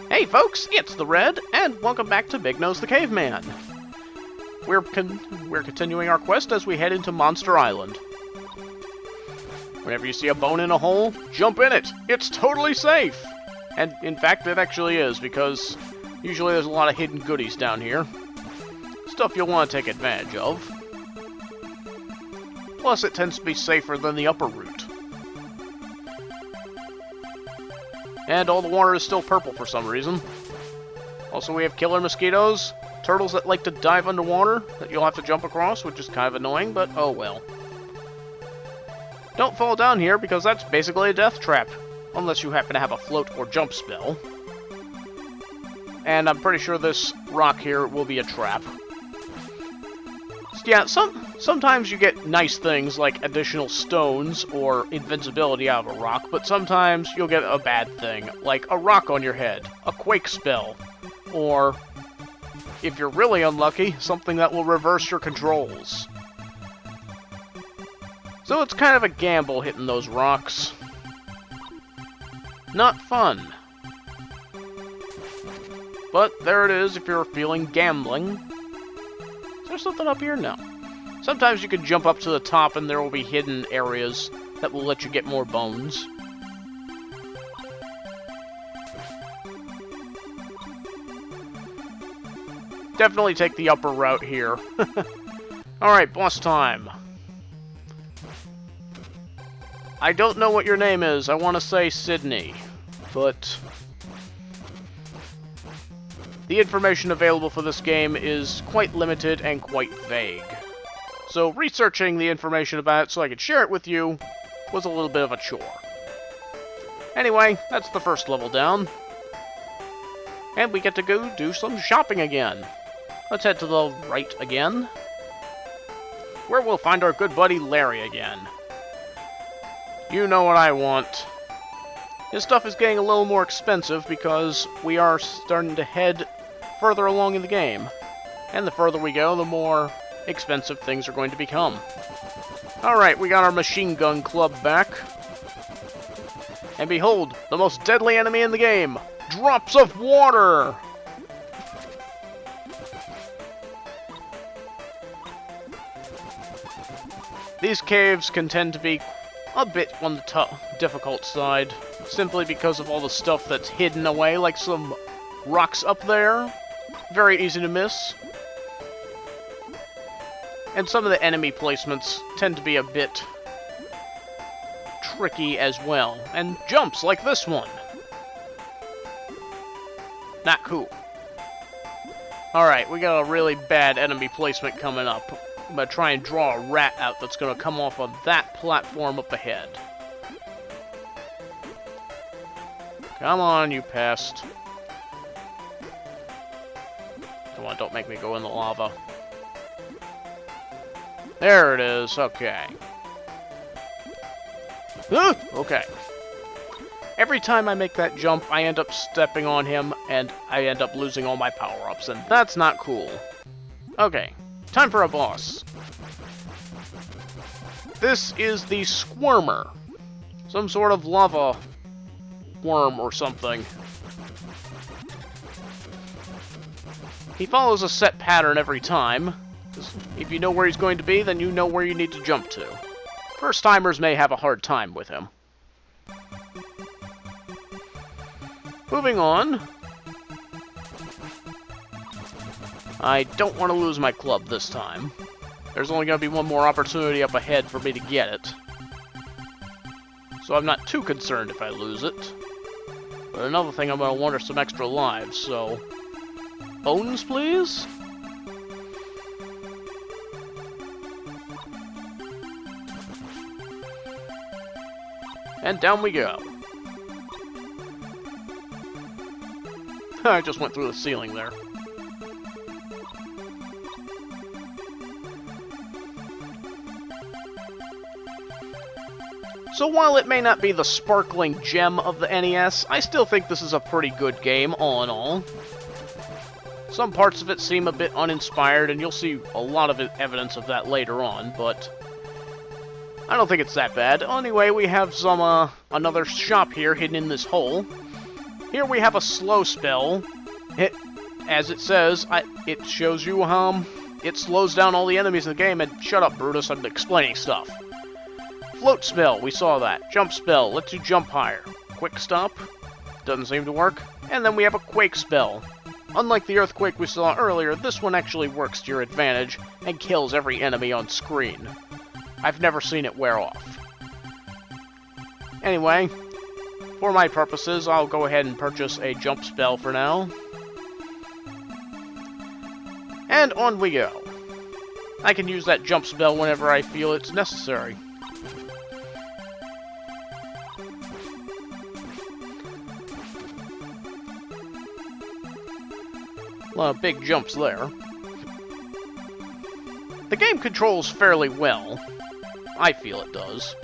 Hey folks, it's the Red, and welcome back to Big Nose the Caveman. We're continuing our quest as we head into Monster Island. Whenever you see a bone in a hole, jump in it! It's totally safe! And in fact, it actually is, because usually there's a lot of hidden goodies down here. Stuff you'll want to take advantage of. Plus, it tends to be safer than the upper route. And all the water is still purple for some reason. Also, we have killer mosquitoes, turtles that like to dive underwater that you'll have to jump across, which is kind of annoying, but oh well. Don't fall down here, because that's basically a death trap, unless you happen to have a float or jump spell. And I'm pretty sure this rock here will be a trap. Yeah, sometimes you get nice things like additional stones or invincibility out of a rock, but sometimes you'll get a bad thing, like a rock on your head, a quake spell, or, if you're really unlucky, something that will reverse your controls. So it's kind of a gamble hitting those rocks. Not fun. But there it is if you're feeling gambling. Is there something up here? No. Sometimes you can jump up to the top and there will be hidden areas that will let you get more bones. Definitely take the upper route here. Alright, boss time. I don't know what your name is. I want to say Sydney, but the information available for this game is quite limited and quite vague. So researching the information about it so I could share it with you was a little bit of a chore. Anyway, that's the first level down. And we get to go do some shopping again. Let's head to the right again, where we'll find our good buddy Larry again. You know what I want. His stuff is getting a little more expensive because we are starting to head further along in the game. And the further we go, the more expensive things are going to become. Alright, we got our machine gun club back. And behold, the most deadly enemy in the game! Drops of water! These caves can tend to be a bit on the difficult side, simply because of all the stuff that's hidden away, like some rocks up there. Very easy to miss. And some of the enemy placements tend to be a bit tricky as well. And jumps, like this one. Not cool. Alright, we got a really bad enemy placement coming up. I'm going to try and draw a rat out that's going to come off of that platform up ahead. Come on, you pest. Come on, don't make me go in the lava. There it is, okay. Okay. Every time I make that jump, I end up stepping on him, and I end up losing all my power-ups, and that's not cool. Okay. Time for a boss. This is the Squirmer. Some sort of lava worm or something. He follows a set pattern every time. If you know where he's going to be, then you know where you need to jump to. First-timers may have a hard time with him. Moving on. I don't want to lose my club this time. There's only going to be one more opportunity up ahead for me to get it. So I'm not too concerned if I lose it. But another thing, I'm going to wander some extra lives, so... Bones, please? And down we go. I just went through the ceiling there. So while it may not be the sparkling gem of the NES, I still think this is a pretty good game, all in all. Some parts of it seem a bit uninspired, and you'll see a lot of evidence of that later on, but I don't think it's that bad. Anyway, we have some, another shop here hidden in this hole. Here we have a slow spell. As it says, it shows you, it slows down all the enemies in the game, and shut up, Brutus, I'm explaining stuff. Float spell, we saw that. Jump spell, lets you jump higher. Quick stop, doesn't seem to work. And then we have a quake spell. Unlike the earthquake we saw earlier, this one actually works to your advantage, and kills every enemy on screen. I've never seen it wear off. Anyway, for my purposes, I'll go ahead and purchase a jump spell for now. And on we go. I can use that jump spell whenever I feel it's necessary. A lot of big jumps there. The game controls fairly well. I feel it does.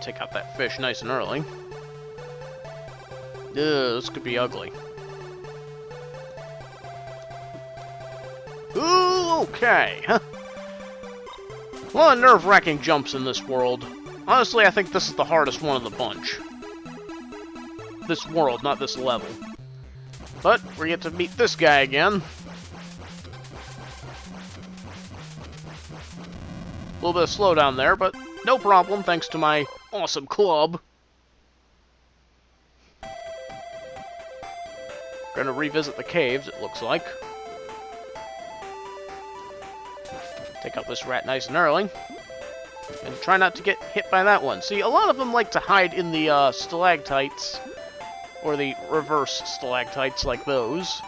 Take out that fish nice and early. Ugh, this could be ugly. Ooh, okay. A lot of nerve-wracking jumps in this world. Honestly, I think this is the hardest one of the bunch. This world, not this level. But we get to meet this guy again. A little bit of slowdown there, but no problem thanks to my awesome club. Gonna revisit the caves, it looks like. Take out this rat nice and early. And try not to get hit by that one. See, a lot of them like to hide in the stalactites. Or the reverse stalactites like those.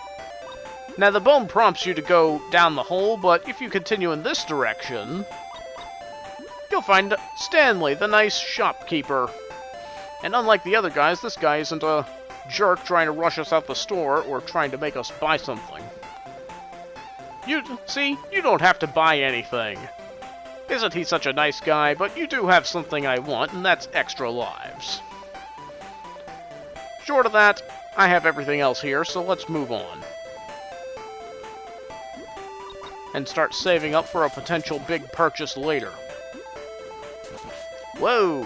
Now, the bone prompts you to go down the hole, but if you continue in this direction, you'll find Stanley, the nice shopkeeper. And unlike the other guys, this guy isn't a jerk trying to rush us out the store or trying to make us buy something. See, you don't have to buy anything. Isn't he such a nice guy? But you do have something I want, and that's extra lives. Short of that, I have everything else here, so let's move on. And start saving up for a potential big purchase later. Whoa!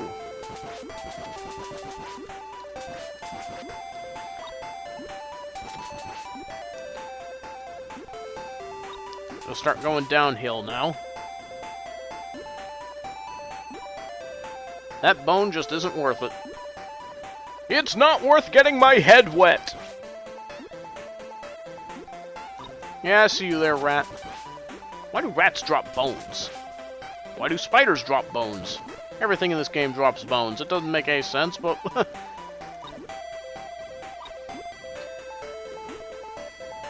We'll start going downhill now. That bone just isn't worth it. It's not worth getting my head wet! Yeah, I see you there, rat. Why do rats drop bones? Why do spiders drop bones? Everything in this game drops bones. It doesn't make any sense, but...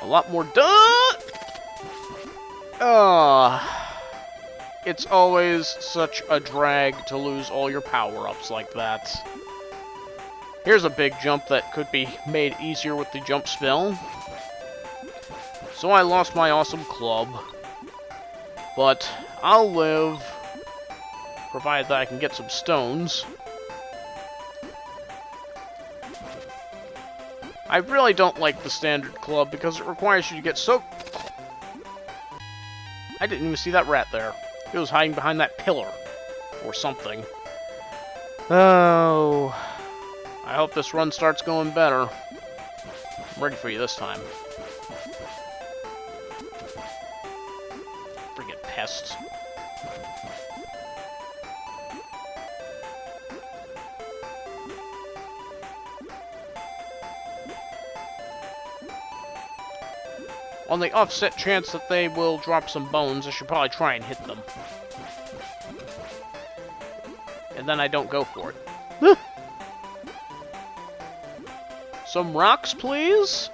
a lot more it's always such a drag to lose all your power-ups like that. Here's a big jump that could be made easier with the jump spell. So I lost my awesome club. But I'll live, provided that I can get some stones. I really don't like the standard club because it requires you to get so... I didn't even see that rat there. It was hiding behind that pillar. Or something. Oh... I hope this run starts going better. I'm ready for you this time. Friggin' pests. On the offset chance that they will drop some bones, I should probably try and hit them. And then I don't go for it. Some rocks, please?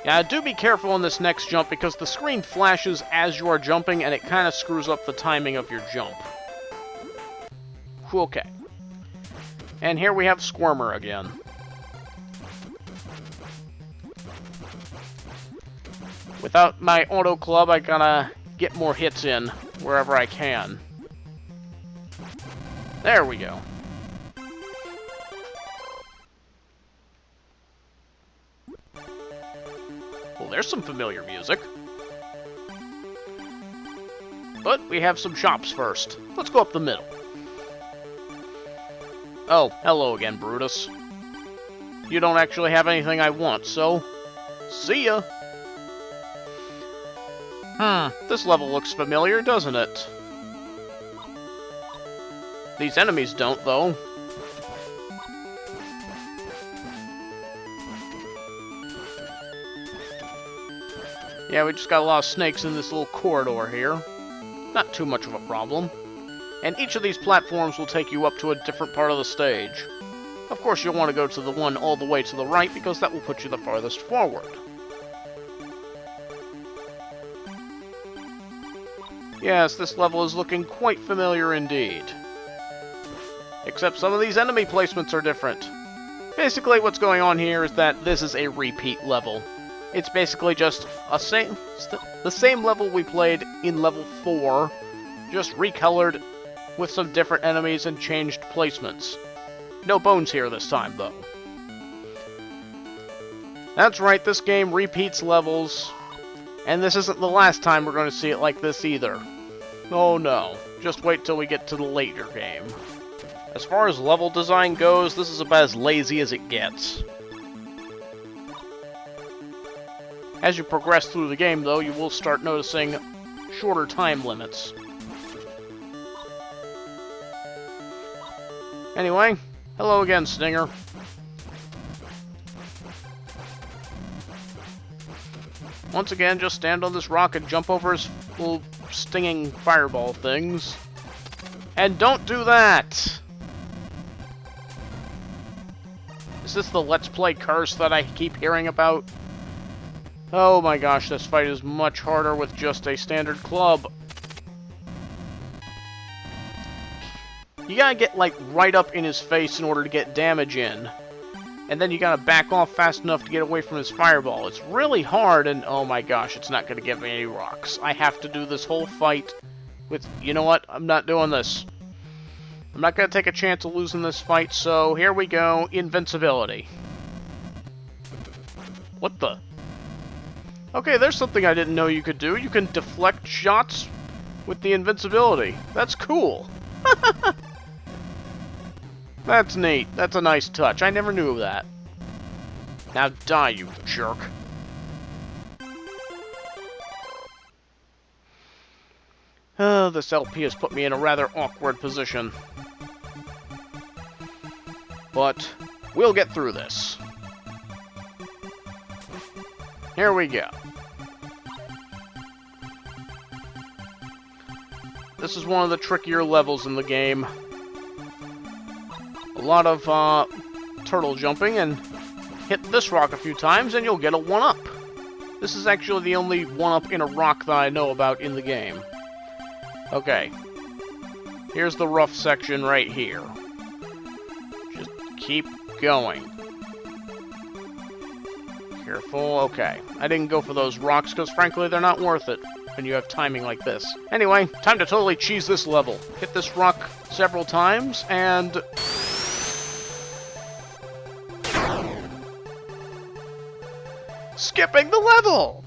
Yeah, do be careful on this next jump because the screen flashes as you are jumping and it kind of screws up the timing of your jump. Okay. And here we have Squirmer again. Without my auto club, I gotta get more hits in wherever I can. There we go. there's some familiar music. But we have some shops first. Let's go up the middle. Oh, hello again, Brutus. You don't actually have anything I want, so... see ya! This level looks familiar, doesn't it? These enemies don't, though. Yeah, we just got a lot of snakes in this little corridor here. Not too much of a problem. And each of these platforms will take you up to a different part of the stage. Of course, you'll want to go to the one all the way to the right, because that will put you the farthest forward. Yes, this level is looking quite familiar indeed. Except some of these enemy placements are different. Basically, what's going on here is that this is a repeat level. It's basically just the same level we played in level 4, just recolored with some different enemies and changed placements. No bones here this time, though. That's right, this game repeats levels, and this isn't the last time we're going to see it like this either. Oh no, just wait till we get to the later game. As far as level design goes, this is about as lazy as it gets. As you progress through the game, though, you will start noticing shorter time limits. Anyway, hello again, Stinger. Once again, just stand on this rock and jump over his little stinging fireball things. And don't do that! Is this the Let's Play curse that I keep hearing about? Oh my gosh, this fight is much harder with just a standard club. You gotta get, like, right up in his face in order to get damage in. And then you gotta back off fast enough to get away from his fireball. It's really hard, and oh my gosh, it's not gonna give me any rocks. I have to do this whole fight with... you know what? I'm not doing this. I'm not gonna take a chance of losing this fight, so here we go. Invincibility. What the... okay, there's something I didn't know you could do. You can deflect shots with the invincibility. That's cool. That's neat. That's a nice touch. I never knew of that. Now die, you jerk. This LP has put me in a rather awkward position. But we'll get through this. Here we go. This is one of the trickier levels in the game. A lot of turtle jumping, and hit this rock a few times and you'll get a 1-up. This is actually the only 1-up in a rock that I know about in the game. Okay. Here's the rough section right here. Just keep going. Careful, okay. I didn't go for those rocks because frankly they're not worth it when you have timing like this. Anyway, time to totally cheese this level. Hit this rock several times and... skipping the level!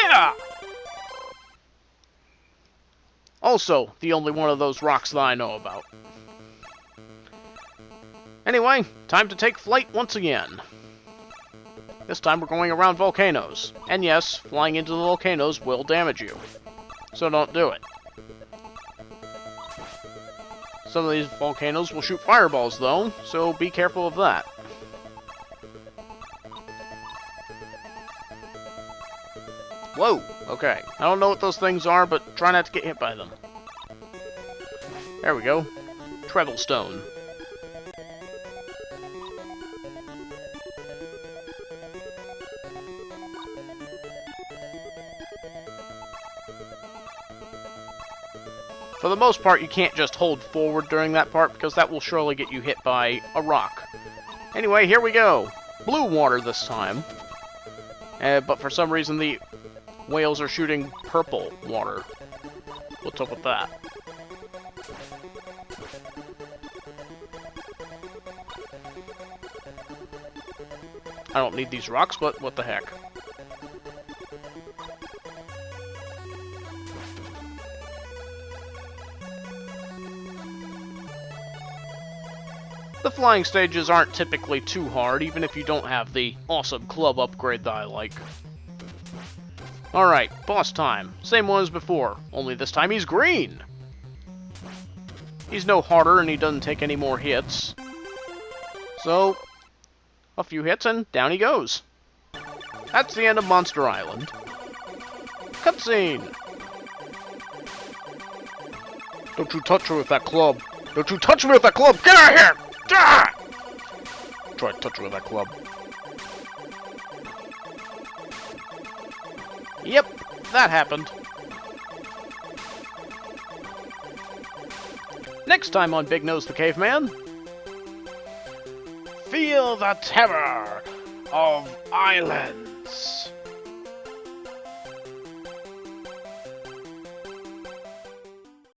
Yeah! Also, the only one of those rocks that I know about. Anyway, time to take flight once again. This time we're going around volcanoes. And yes, flying into the volcanoes will damage you. So don't do it. Some of these volcanoes will shoot fireballs though, so be careful of that. Whoa! Okay. I don't know what those things are, but try not to get hit by them. There we go. Treble stone. For the most part, you can't just hold forward during that part, because that will surely get you hit by a rock. Anyway, here we go. Blue water this time. But for some reason, the whales are shooting purple water. What's up with that? I don't need these rocks, but what the heck. The flying stages aren't typically too hard, even if you don't have the awesome club upgrade that I like. Alright, boss time. Same one as before, only this time he's green! He's no harder and he doesn't take any more hits. So, a few hits and down he goes. That's the end of Monster Island. Cutscene! Don't you touch me with that club! Don't you touch me with that club! Get out of here! Ah! Try to touch me with that club. Yep, that happened. Next time on Big Nose the Caveman. Feel the terror of islands.